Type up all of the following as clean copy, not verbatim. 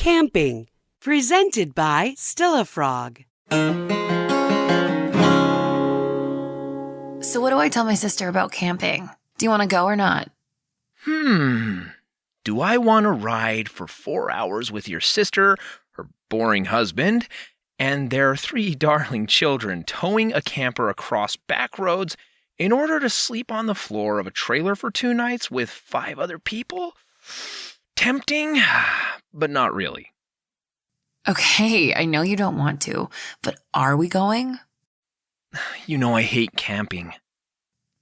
Camping, presented by Stillafrog. So what do I tell my sister about camping? Do you want to go or not? Do I want to ride for 4 hours with your sister, her boring husband, and their 3 darling children towing a camper across back roads in order to sleep on the floor of a trailer for 2 nights with 5 other people? Tempting, but not really. Okay, I know you don't want to, but are we going? You know I hate camping.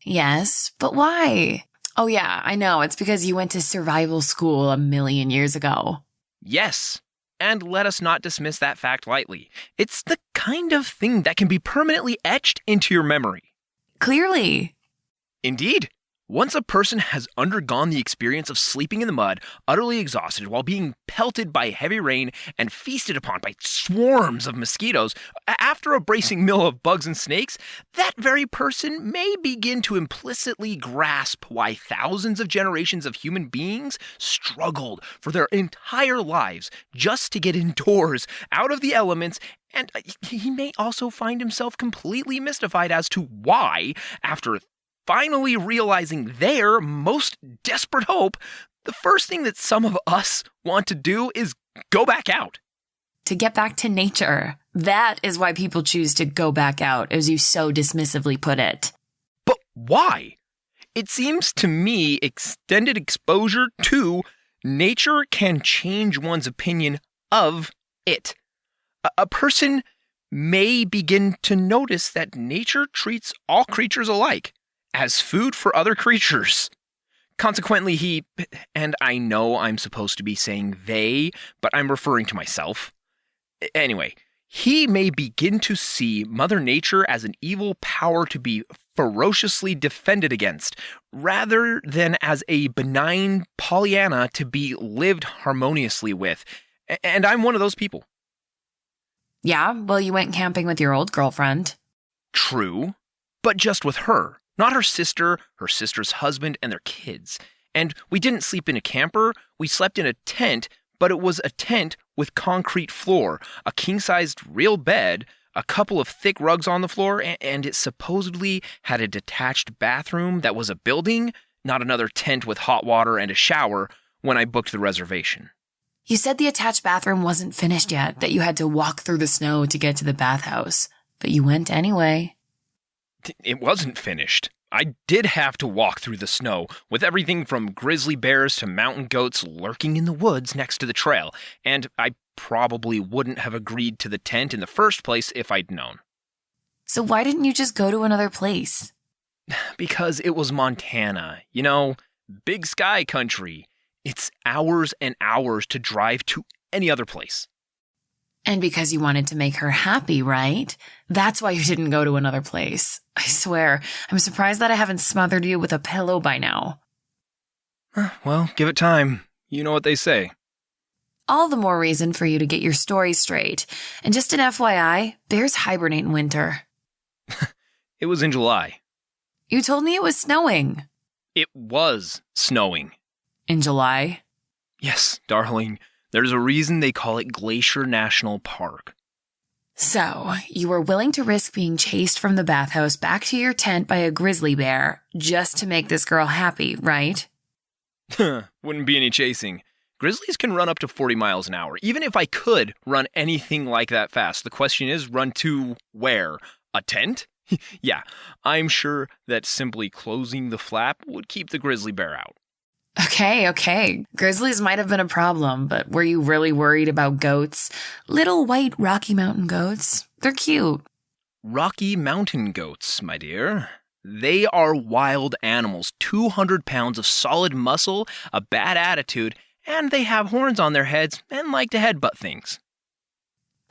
Yes, but why? Oh yeah, I know. It's because you went to survival school a million years ago. Yes, and let us not dismiss that fact lightly. It's the kind of thing that can be permanently etched into your memory. Clearly. Indeed. Once a person has undergone the experience of sleeping in the mud, utterly exhausted while being pelted by heavy rain and feasted upon by swarms of mosquitoes, after a bracing meal of bugs and snakes, that very person may begin to implicitly grasp why thousands of generations of human beings struggled for their entire lives just to get indoors, out of the elements, and he may also find himself completely mystified as to why, after finally realizing their most desperate hope, the first thing that some of us want to do is go back out. To get back to nature. That is why people choose to go back out, as you so dismissively put it. But why? It seems to me extended exposure to nature can change one's opinion of it. A person may begin to notice that nature treats all creatures alike, as food for other creatures. Consequently, he, and I know I'm supposed to be saying they, but I'm referring to myself. Anyway, he may begin to see Mother Nature as an evil power to be ferociously defended against, rather than as a benign Pollyanna to be lived harmoniously with. And I'm one of those people. Yeah, well, you went camping with your old girlfriend. True, but just with her. Not her sister, her sister's husband, and their kids. And we didn't sleep in a camper, we slept in a tent, but it was a tent with concrete floor, a king-sized real bed, a couple of thick rugs on the floor, and it supposedly had a detached bathroom that was a building, not another tent with hot water and a shower, when I booked the reservation. You said the attached bathroom wasn't finished yet, that you had to walk through the snow to get to the bathhouse. But you went anyway. It wasn't finished. I did have to walk through the snow, with everything from grizzly bears to mountain goats lurking in the woods next to the trail, and I probably wouldn't have agreed to the tent in the first place if I'd known. So why didn't you just go to another place? Because it was Montana, you know, big sky country. It's hours and hours to drive to any other place. And because you wanted to make her happy, right? That's why you didn't go to another place. I swear, I'm surprised that I haven't smothered you with a pillow by now. Well, give it time. You know what they say. All the more reason for you to get your story straight. And just an FYI, bears hibernate in winter. It was in July. You told me it was snowing. It was snowing. In July? Yes, darling. There's a reason they call it Glacier National Park. So, you were willing to risk being chased from the bathhouse back to your tent by a grizzly bear just to make this girl happy, right? Wouldn't be any chasing. Grizzlies can run up to 40 miles an hour. Even if I could run anything like that fast, the question is, run to where? A tent? Yeah, I'm sure that simply closing the flap would keep the grizzly bear out. Okay. Grizzlies might have been a problem, but were you really worried about goats? Little white Rocky Mountain goats. They're cute. Rocky Mountain goats, my dear. They are wild animals, 200 pounds of solid muscle, a bad attitude, and they have horns on their heads and like to headbutt things.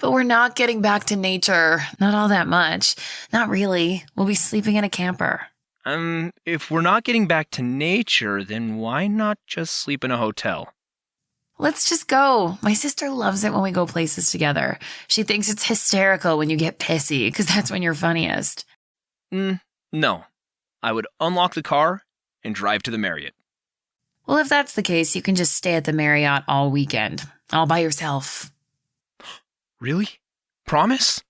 But we're not getting back to nature. Not all that much. Not really. We'll be sleeping in a camper. If we're not getting back to nature, then why not just sleep in a hotel? Let's just go. My sister loves it when we go places together. She thinks it's hysterical when you get pissy, because that's when you're funniest. No. I would unlock the car and drive to the Marriott. Well, if that's the case, you can just stay at the Marriott all weekend, all by yourself. Really? Promise?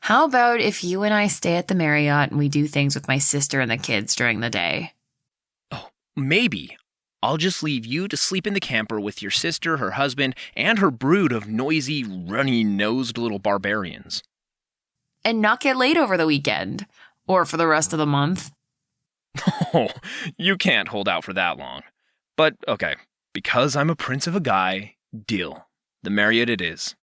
How about if you and I stay at the Marriott and we do things with my sister and the kids during the day? Oh, maybe. I'll just leave you to sleep in the camper with your sister, her husband, and her brood of noisy, runny-nosed little barbarians. And not get late over the weekend. Or for the rest of the month. Oh, you can't hold out for that long. But, okay, because I'm a prince of a guy, deal. The Marriott it is.